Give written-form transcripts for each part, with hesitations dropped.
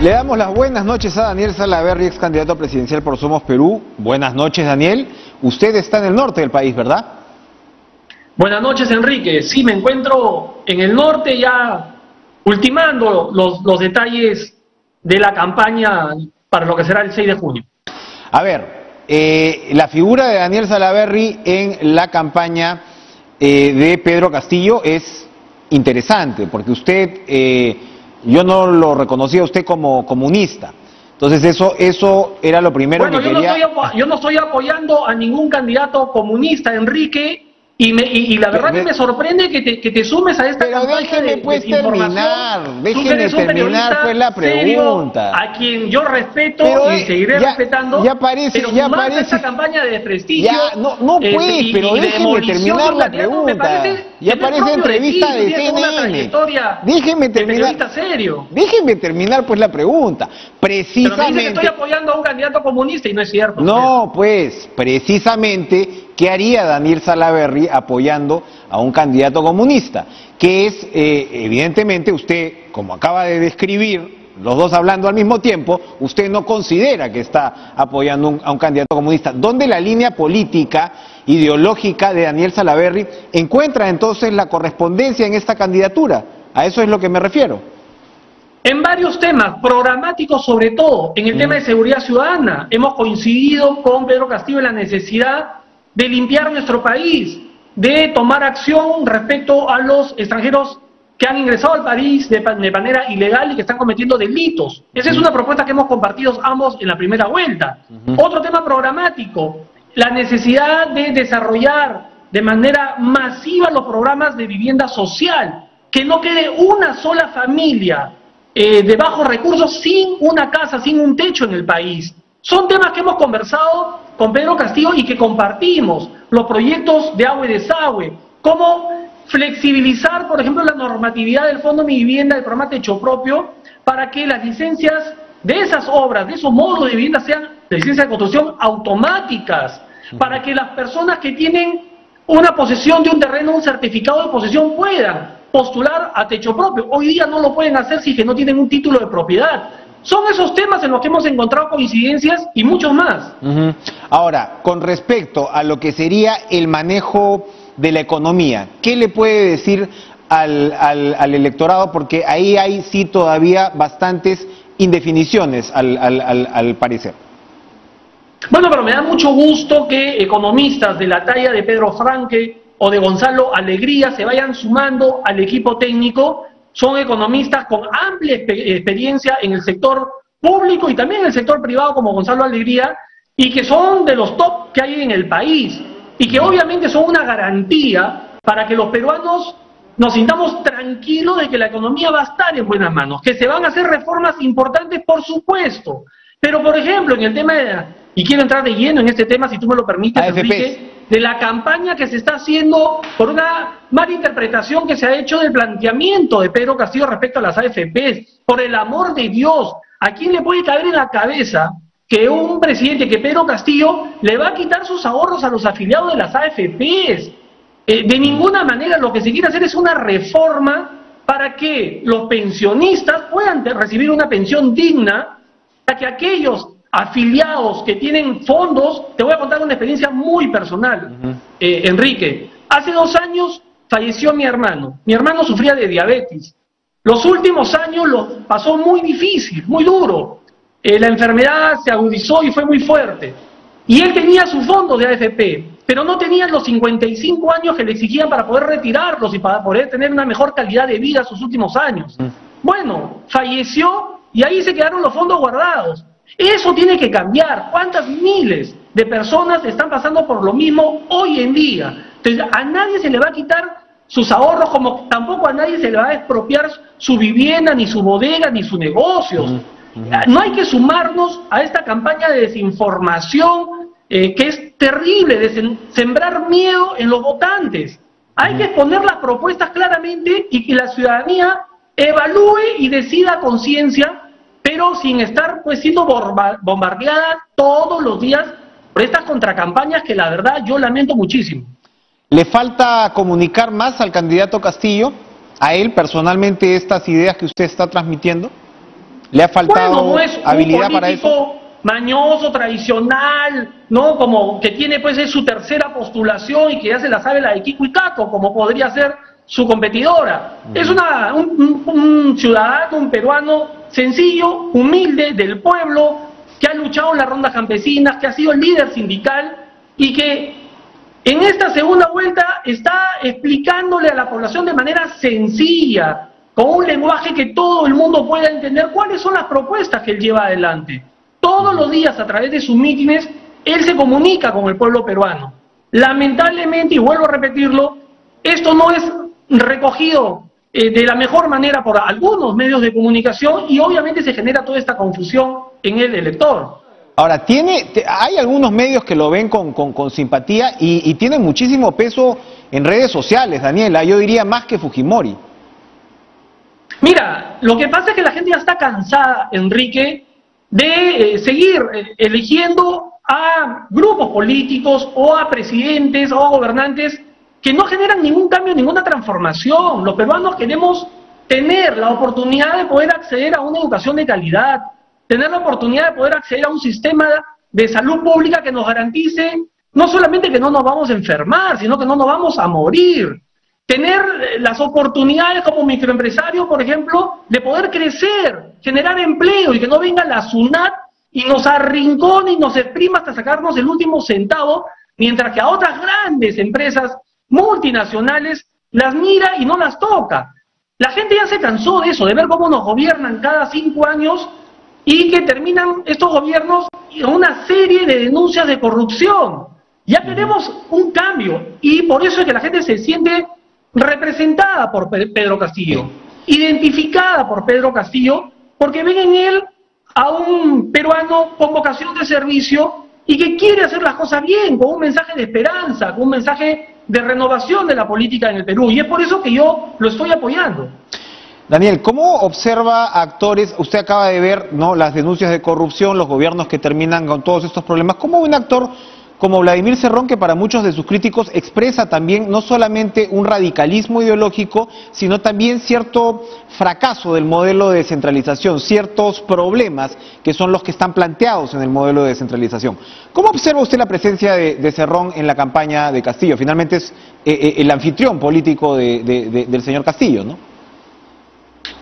Le damos las buenas noches a Daniel Salaverry, ex candidato presidencial por Somos Perú. Buenas noches, Daniel. Usted está en el norte del país, ¿verdad? Buenas noches, Enrique. Sí, me encuentro en el norte ya ultimando los detalles de la campaña para lo que será el 6 de junio. A ver, la figura de Daniel Salaverry en la campaña de Pedro Castillo es interesante, porque usted, yo no lo reconocía a usted como comunista. Entonces eso era lo primero que quería... Yo no estoy apoyando a ningún candidato comunista, Enrique, y la verdad que me sorprende que te sumes a esta campaña déjeme pues terminar, déjeme terminar pues la pregunta. A quien yo respeto y seguiré respetando, pero sumarse a esta campaña de desprestigio... No pues, pero déjeme terminar la pregunta. Ya parece entrevista de CNN. Déjeme terminar. Déjeme terminar pues la pregunta. Precisamente... Pero me dice que estoy apoyando a un candidato comunista y no es cierto. No, pues, precisamente, ¿qué haría Daniel Salaverry apoyando a un candidato comunista? Que es, evidentemente, usted, como acaba de describir, los dos hablando al mismo tiempo, usted no considera que está apoyando a un candidato comunista. ¿Dónde la línea política, ideológica de Daniel Salaverry encuentra entonces la correspondencia en esta candidatura? A eso es lo que me refiero. En varios temas, programáticos sobre todo, en el tema de seguridad ciudadana, hemos coincidido con Pedro Castillo en la necesidad de limpiar nuestro país, de tomar acción respecto a los extranjeros que han ingresado al país de manera ilegal y que están cometiendo delitos. Esa es una propuesta que hemos compartido ambos en la primera vuelta. Otro tema programático, la necesidad de desarrollar de manera masiva los programas de vivienda social, que no quede una sola familia de bajos recursos sin una casa, sin un techo en el país. Son temas que hemos conversado con Pedro Castillo y que compartimos. Los proyectos de agua y desagüe, cómo flexibilizar, por ejemplo, la normatividad del Fondo Mi Vivienda, del programa Techo Propio, para que las licencias de esas obras, de esos módulos de vivienda sean licencias de construcción automáticas, para que las personas que tienen una posesión de un terreno, un certificado de posesión, puedan postular a techo propio. Hoy día no lo pueden hacer si que no tienen un título de propiedad. Son esos temas en los que hemos encontrado coincidencias y muchos más. Ahora, con respecto a lo que sería el manejo de la economía, ¿qué le puede decir al electorado? Porque ahí hay sí todavía bastantes indefiniciones al parecer. Bueno, pero me da mucho gusto que economistas de la talla de Pedro Franque o de Gonzalo Alegría se vayan sumando al equipo técnico. Son economistas con amplia experiencia en el sector público y también en el sector privado, como Gonzalo Alegría, y que son de los top que hay en el país, y que obviamente son una garantía para que los peruanos nos sintamos tranquilos de que la economía va a estar en buenas manos, que se van a hacer reformas importantes, por supuesto, pero por ejemplo en el tema y quiero entrar de lleno en este tema, si tú me lo permites, Enrique, de la campaña que se está haciendo por una mala interpretación que se ha hecho del planteamiento de Pedro Castillo respecto a las AFPs. Por el amor de Dios, ¿a quién le puede caber en la cabeza que un presidente, que Pedro Castillo, le va a quitar sus ahorros a los afiliados de las AFPs? De ninguna manera. Lo que se quiere hacer es una reforma para que los pensionistas puedan recibir una pensión digna, para que aquellos afiliados que tienen fondos... Te voy a contar una experiencia muy personal, Enrique. Hace 2 años falleció mi hermano. Mi hermano sufría de diabetes. Los últimos años los pasó muy difícil, muy duro. La enfermedad se agudizó y fue muy fuerte. Y él tenía su fondo de AFP, pero no tenía los 55 años que le exigían para poder retirarlos y para poder tener una mejor calidad de vida sus últimos años. Bueno, falleció y ahí se quedaron los fondos guardados. Eso tiene que cambiar. ¿Cuántas miles de personas están pasando por lo mismo hoy en día? Entonces, a nadie se le va a quitar sus ahorros, como tampoco a nadie se le va a expropiar su vivienda, ni su bodega, ni sus negocios. No hay que sumarnos a esta campaña de desinformación que es terrible, de sembrar miedo en los votantes. Hay que exponer las propuestas claramente y que la ciudadanía evalúe y decida a conciencia, pero sin estar pues siendo bombardeada todos los días por estas contracampañas que la verdad yo lamento muchísimo. ¿Le falta comunicar más al candidato Castillo, a él personalmente, estas ideas que usted está transmitiendo? ¿Le ha faltado bueno, no es habilidad para eso? Mañoso, tradicional, ¿no? Como que tiene pues es su tercera postulación y que ya se la sabe la de Kiko y Caco, como podría ser su competidora. Es un ciudadano, un peruano sencillo, humilde, del pueblo, que ha luchado en las rondas campesinas, que ha sido el líder sindical y que en esta segunda vuelta está explicándole a la población de manera sencilla, con un lenguaje que todo el mundo pueda entender cuáles son las propuestas que él lleva adelante. Todos los días a través de sus mítines, él se comunica con el pueblo peruano. Lamentablemente, y vuelvo a repetirlo, esto no es recogido de la mejor manera por algunos medios de comunicación y obviamente se genera toda esta confusión en el elector. Ahora, hay algunos medios que lo ven con simpatía y tienen muchísimo peso en redes sociales, Daniela, yo diría más que Fujimori. Mira, lo que pasa es que la gente ya está cansada, Enrique, de seguir eligiendo a grupos políticos o a presidentes o a gobernantes que no generan ningún cambio, ninguna transformación. Los peruanos queremos tener la oportunidad de poder acceder a una educación de calidad, tener la oportunidad de poder acceder a un sistema de salud pública que nos garantice no solamente que no nos vamos a enfermar, sino que no nos vamos a morir. Tener las oportunidades como microempresario, por ejemplo, de poder crecer, generar empleo y que no venga la SUNAT y nos arrincone y nos exprima hasta sacarnos el último centavo, mientras que a otras grandes empresas multinacionales las mira y no las toca. La gente ya se cansó de eso, de ver cómo nos gobiernan cada 5 años y que terminan estos gobiernos en una serie de denuncias de corrupción. Ya queremos un cambio y por eso es que la gente se siente representada por Pedro Castillo, identificada por Pedro Castillo, porque ven en él a un peruano con vocación de servicio y que quiere hacer las cosas bien, con un mensaje de esperanza, con un mensaje de renovación de la política en el Perú, y es por eso que yo lo estoy apoyando. Daniel, ¿cómo observa actores? Usted acaba de ver, ¿no?, las denuncias de corrupción, los gobiernos que terminan con todos estos problemas. ¿Cómo un actor como Vladimir Cerrón, que para muchos de sus críticos expresa también no solamente un radicalismo ideológico, sino también cierto fracaso del modelo de descentralización, ciertos problemas que son los que están planteados en el modelo de descentralización? ¿Cómo observa usted la presencia de Cerrón en la campaña de Castillo? Finalmente es el anfitrión político del señor Castillo, ¿no?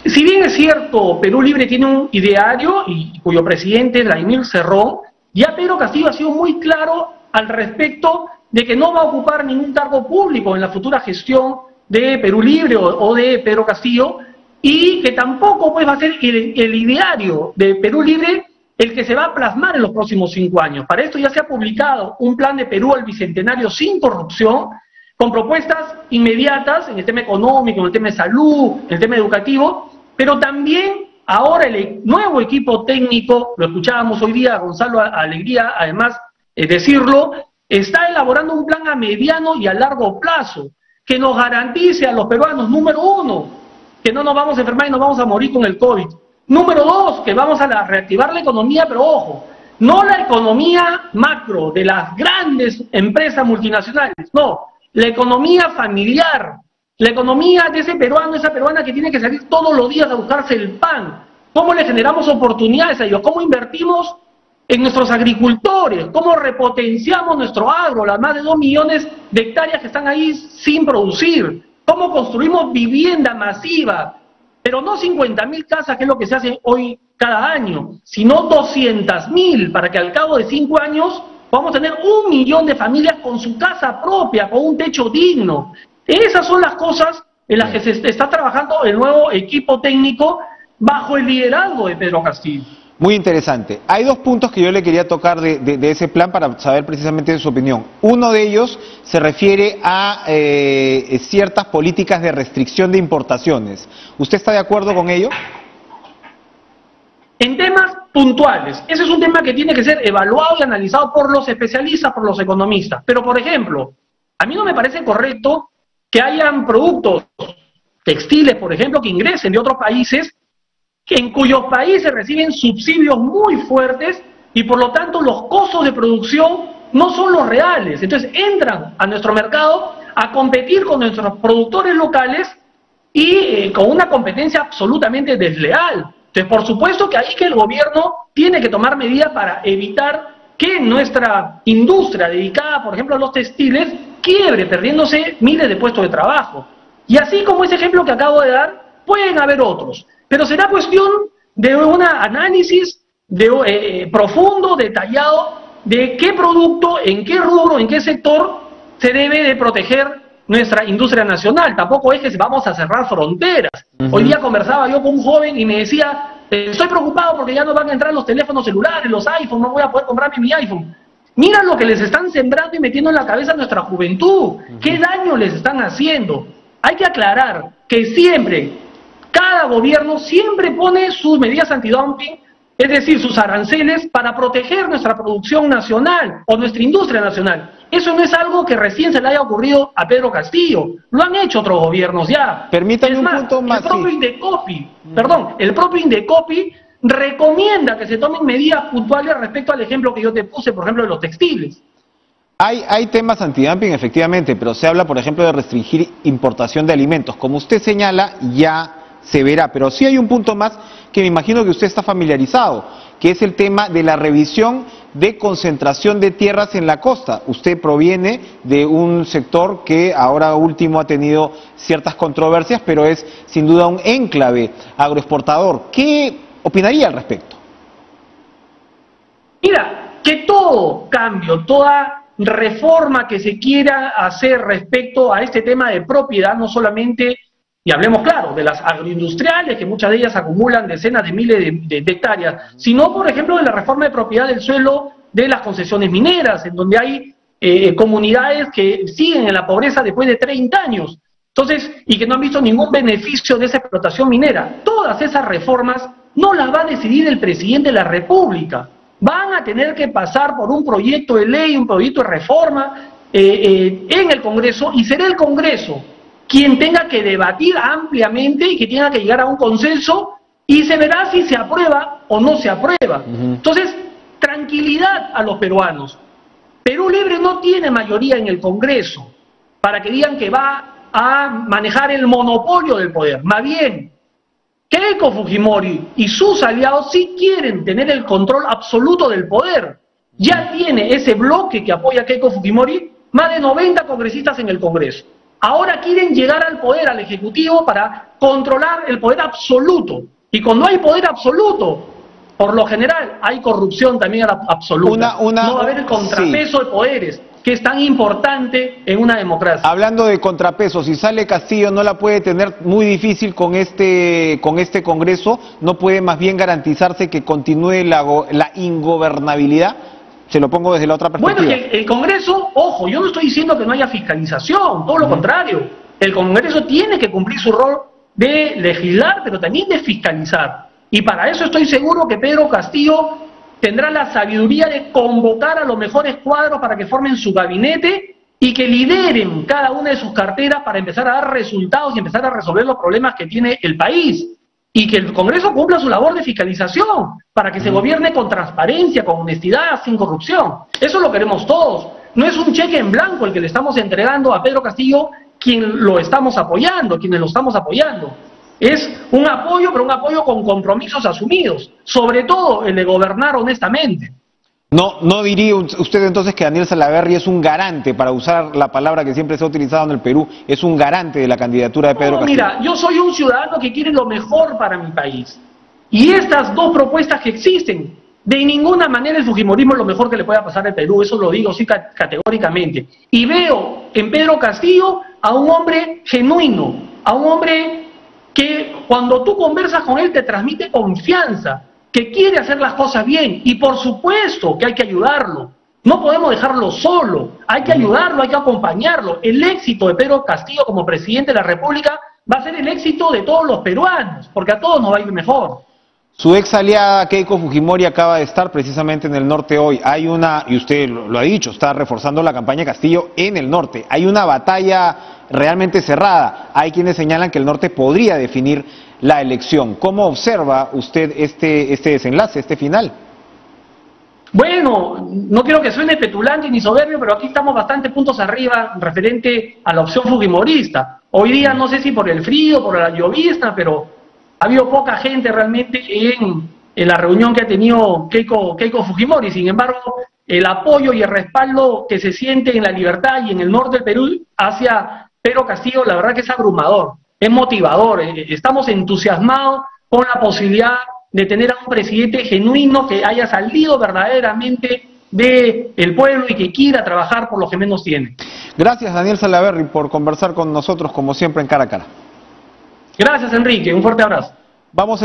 Si bien es cierto, Perú Libre tiene un ideario y cuyo presidente es Vladimir Cerrón, ya Pedro Castillo ha sido muy claro al respecto de que no va a ocupar ningún cargo público en la futura gestión de Perú Libre o de Pedro Castillo, y que tampoco pues va a ser el ideario de Perú Libre el que se va a plasmar en los próximos 5 años. Para esto ya se ha publicado un plan de Perú al Bicentenario sin corrupción, con propuestas inmediatas en el tema económico, en el tema de salud, en el tema educativo, pero también ahora el nuevo equipo técnico, lo escuchábamos hoy día, Gonzalo Alegría, además decirlo, está elaborando un plan a mediano y a largo plazo que nos garantice a los peruanos, número 1, que no nos vamos a enfermar y nos vamos a morir con el COVID. Número 2, que vamos a reactivar la economía, pero ojo, no la economía macro de las grandes empresas multinacionales, no, la economía familiar, la economía de ese peruano, esa peruana que tiene que salir todos los días a buscarse el pan. ¿Cómo le generamos oportunidades a ellos? ¿Cómo invertimos en nuestros agricultores? ¿Cómo repotenciamos nuestro agro, las más de 2 millones de hectáreas que están ahí sin producir? ¿Cómo construimos vivienda masiva? Pero no 50.000 casas, que es lo que se hace hoy cada año, sino 200.000, para que al cabo de 5 años vamos a tener 1 millón de familias con su casa propia, con un techo digno. Esas son las cosas en las que se está trabajando el nuevo equipo técnico bajo el liderazgo de Pedro Castillo. Muy interesante. Hay 2 puntos que yo le quería tocar de ese plan para saber precisamente su opinión. Uno de ellos se refiere a ciertas políticas de restricción de importaciones. ¿Usted está de acuerdo con ello? En temas puntuales, ese es un tema que tiene que ser evaluado y analizado por los especialistas, por los economistas. Pero, por ejemplo, a mí no me parece correcto que hayan productos textiles, por ejemplo, que ingresen de otros países, en cuyos países reciben subsidios muy fuertes y por lo tanto los costos de producción no son los reales. Entonces entran a nuestro mercado a competir con nuestros productores locales y con una competencia absolutamente desleal. Entonces, por supuesto que ahí que el gobierno tiene que tomar medidas para evitar que nuestra industria dedicada, por ejemplo, a los textiles, quiebre, perdiéndose miles de puestos de trabajo. Y así como ese ejemplo que acabo de dar, pueden haber otros. Pero será cuestión de un análisis profundo, detallado, de qué producto, en qué rubro, en qué sector se debe de proteger nuestra industria nacional. Tampoco es que vamos a cerrar fronteras. Hoy día conversaba yo con un joven y me decía, estoy preocupado porque ya no van a entrar los teléfonos celulares, los iPhones, no voy a poder comprarme mi iPhone. Mira lo que les están sembrando y metiendo en la cabeza a nuestra juventud. ¿Qué daño les están haciendo? Hay que aclarar que siempre, cada gobierno siempre pone sus medidas antidumping, es decir, sus aranceles, para proteger nuestra producción nacional o nuestra industria nacional. Eso no es algo que recién se le haya ocurrido a Pedro Castillo. Lo han hecho otros gobiernos ya. Permítame un punto más. El propio Indecopi, el propio Indecopi recomienda que se tomen medidas puntuales respecto al ejemplo que yo te puse, por ejemplo, de los textiles. Hay temas antidumping, efectivamente, pero se habla, por ejemplo, de restringir importación de alimentos. Como usted señala, ya se verá, pero sí hay un punto más que me imagino que usted está familiarizado, que es el tema de la revisión de concentración de tierras en la costa. Usted proviene de un sector que ahora último ha tenido ciertas controversias, pero es sin duda un enclave agroexportador. ¿Qué opinaría al respecto? Mira, que todo cambio, toda reforma que se quiera hacer respecto a este tema de propiedad, no solamente, y hablemos claro, de las agroindustriales, que muchas de ellas acumulan decenas de miles de hectáreas, sino, por ejemplo, de la reforma de propiedad del suelo de las concesiones mineras, en donde hay comunidades que siguen en la pobreza después de 30 años, entonces, y que no han visto ningún beneficio de esa explotación minera. Todas esas reformas no las va a decidir el presidente de la República. Van a tener que pasar por un proyecto de ley, un proyecto de reforma en el Congreso, y será el Congreso quien tenga que debatir ampliamente y que tenga que llegar a un consenso, y se verá si se aprueba o no se aprueba. Entonces, tranquilidad a los peruanos. Perú Libre no tiene mayoría en el Congreso para que digan que va a manejar el monopolio del poder. Más bien, Keiko Fujimori y sus aliados sí quieren tener el control absoluto del poder. Ya tiene ese bloque que apoya a Keiko Fujimori más de 90 congresistas en el Congreso. Ahora quieren llegar al poder, al Ejecutivo, para controlar el poder absoluto. Y cuando hay poder absoluto, por lo general hay corrupción también absoluta. No va a haber el contrapeso de poderes, que es tan importante en una democracia. Hablando de contrapesos, si sale Castillo no la puede tener muy difícil con este Congreso, no puede más bien garantizarse que continúe la ingobernabilidad. Se lo pongo desde la otra perspectiva. Bueno, el Congreso, ojo, yo no estoy diciendo que no haya fiscalización, todo lo contrario. El Congreso tiene que cumplir su rol de legislar, pero también de fiscalizar. Y para eso estoy seguro que Pedro Castillo tendrá la sabiduría de convocar a los mejores cuadros para que formen su gabinete y que lideren cada una de sus carteras para empezar a dar resultados y empezar a resolver los problemas que tiene el país. Y que el Congreso cumpla su labor de fiscalización para que se gobierne con transparencia, con honestidad, sin corrupción. Eso lo queremos todos. No es un cheque en blanco el que le estamos entregando a Pedro Castillo, quienes lo estamos apoyando. Es un apoyo, pero un apoyo con compromisos asumidos, sobre todo el de gobernar honestamente. ¿No diría usted entonces que Daniel Salaverry es un garante, para usar la palabra que siempre se ha utilizado en el Perú, es un garante de la candidatura de Pedro Castillo? Mira, yo soy un ciudadano que quiere lo mejor para mi país. Y estas dos propuestas que existen, de ninguna manera el fujimorismo es lo mejor que le pueda pasar al Perú, eso lo digo sí categóricamente. Y veo en Pedro Castillo a un hombre genuino, a un hombre que cuando tú conversas con él te transmite confianza, que quiere hacer las cosas bien, y por supuesto que hay que ayudarlo. No podemos dejarlo solo, hay que ayudarlo, hay que acompañarlo. El éxito de Pedro Castillo como presidente de la República va a ser el éxito de todos los peruanos, porque a todos nos va a ir mejor. Su ex aliada Keiko Fujimori acaba de estar precisamente en el norte hoy. Hay una, y usted lo ha dicho, está reforzando la campaña Castillo en el norte. Hay una batalla realmente cerrada. Hay quienes señalan que el norte podría definir la elección. ¿Cómo observa usted este desenlace, este final? Bueno, no quiero que suene petulante ni soberbio, pero aquí estamos bastante puntos arriba referente a la opción fujimorista. Hoy día no sé si por el frío, por la llovizna, pero Ha habido poca gente realmente en la reunión que ha tenido Keiko Fujimori. Sin embargo, el apoyo y el respaldo que se siente en La Libertad y en el norte del Perú hacia Pedro Castillo, la verdad que es abrumador, es motivador. Estamos entusiasmados con la posibilidad de tener a un presidente genuino que haya salido verdaderamente del pueblo y que quiera trabajar por los que menos tienen. Gracias, Daniel Salaverry, por conversar con nosotros, como siempre, en Cara a Cara. Gracias, Enrique. Un fuerte abrazo. Vamos